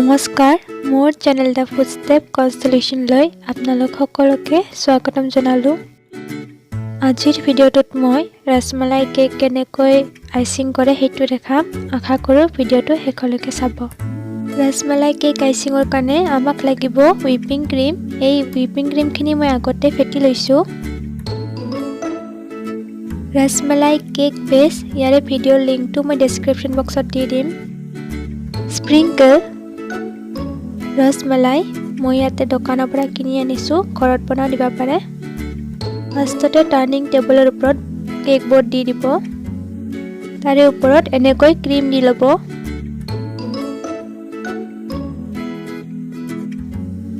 নমস্কাৰ মোৰ চেনেল দা ফুটষ্টেপ কনষ্টেলেশ্যন লৈ আপোনালোক সকলোকে স্বাগতম জনালো। আজিৰ ভিডিঅ'টোত মই ৰাসমালাই কেক কেনেকৈ আইচিং কৰে সেইটো দেখাম। আশা কৰোঁ ভিডিঅ'টো শেষলৈকে চাব। ৰাসমালাই কেক আইচিঙৰ কাৰণে আমাক লাগিব হুইপিং ক্ৰীম। এই হুইপিং ক্ৰীমখিনি মই আগতে ফেটি লৈছোঁ। ৰাসমালাই কেক বেছ ইয়াৰে ভিডিঅ'ৰ লিংকটো মই ডেছক্ৰিপশ্যন বক্সত দি দিম। স্প্ৰিংকল ৰসমালাই মই ইয়াতে দোকানৰ পৰা কিনি আনিছোঁ, ঘৰত বনাও দিব পাৰে। ফাৰ্ষ্টতে টাৰ্নিং টেবলৰ ওপৰত কেক বৰ্ড দি দিব। তাৰে ওপৰত এনেকৈ ক্ৰীম দি ল'ব।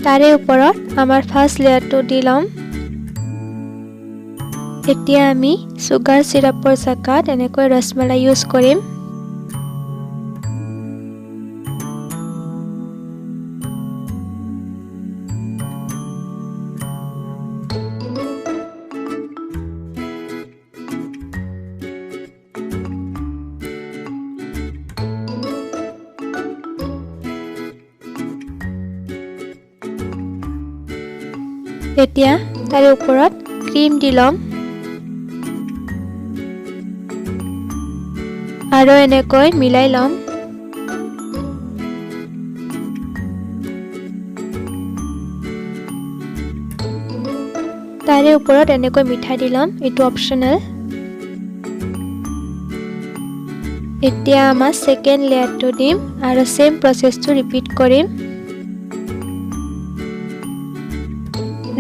তাৰে ওপৰত আমাৰ ফাৰ্ষ্ট লেয়াৰটো দি ল'ম। এতিয়া আমি চুগাৰ চিৰাপৰ জাগাত এনেকৈ ৰসমালাই ইউজ কৰিম। এতিয়া তাৰে ওপৰত ক্ৰীম দি ল'ম আৰু এনেকৈ মিলাই ল'ম। তাৰে ওপৰত এনেকৈ মিঠাই দি ল'ম, এইটো অপশ্যনেল। এতিয়া আমাৰ ছেকেণ্ড লেয়াৰটো দিম আৰু সেম প্ৰচেছটো ৰিপিট কৰিম।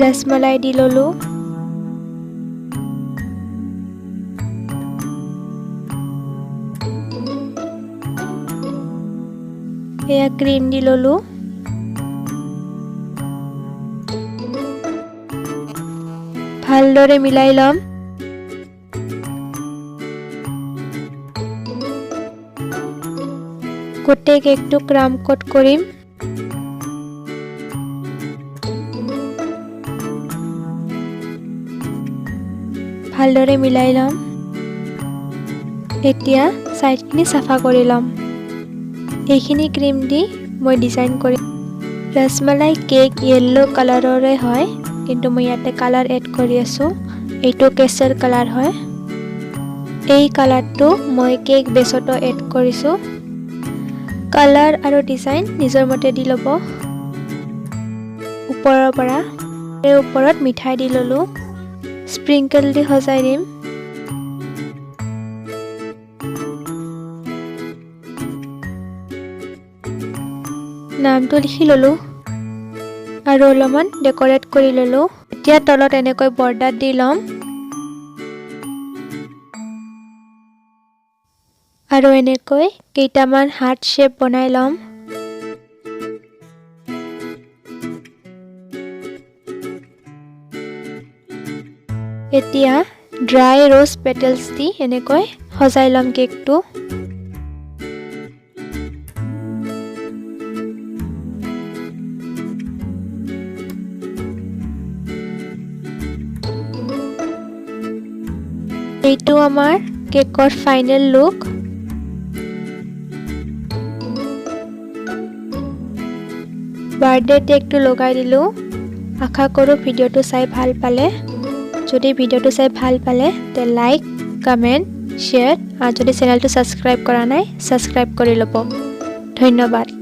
ৰসমালাই দি ল'লো, এয়া ক্ৰীম দি ল'লো, ভালদৰে মিলাই ল'ম। গোটেই কেকটো ক্ৰাম কোট কৰিম। ভালদৰে মিলাই ল'ম। এতিয়া সাইডখিনি চাফা কৰি ল'ম। এইখিনি ক্ৰীম দি মই ডিজাইন কৰিম। ৰসমালাই কেক য়েল্লো কালাৰৰে হয়, কিন্তু মই ইয়াতে কালাৰ এড কৰি আছোঁ। এইটো কেশৰ কালাৰ হয়। এই কালাৰটো মই কেক বেছতো এড কৰিছোঁ। কালাৰ আৰু ডিজাইন নিজৰ মতে দি ল'ব। ওপৰৰ পৰা এই ওপৰত মিঠাই দি ল'লোঁ, স্প্ৰিংকল দি সজাই দিম। নামটো লিখি ল'লোঁ আৰু অলপমান ডেকৰেট কৰি ল'লোঁ। এতিয়া তলত এনেকৈ বৰ্ডাৰ দি ল'ম আৰু এনেকৈ কেইটামান হাৰ্ট শ্বেপ বনাই ল'ম। এতিয়া ড্ৰাই ৰ'জ পেটেলছ দি এনেকৈ সজাই ল'ম কেকটো। এইটো আমাৰ কেকৰ ফাইনেল লুক। বাৰ্থডে টেগটো লগাই দিলোঁ। আশা কৰোঁ ভিডিঅ'টো চাই ভাল পালে। যদি ভিডিঅ'টো চাই ভাল পালে তে লাইক, কমেণ্ট, শ্বেয়াৰ আৰু যদি চেনেলটো ছাবস্ক্ৰাইব কৰা নাই ছাবস্ক্ৰাইব কৰি ল'ব। ধন্যবাদ।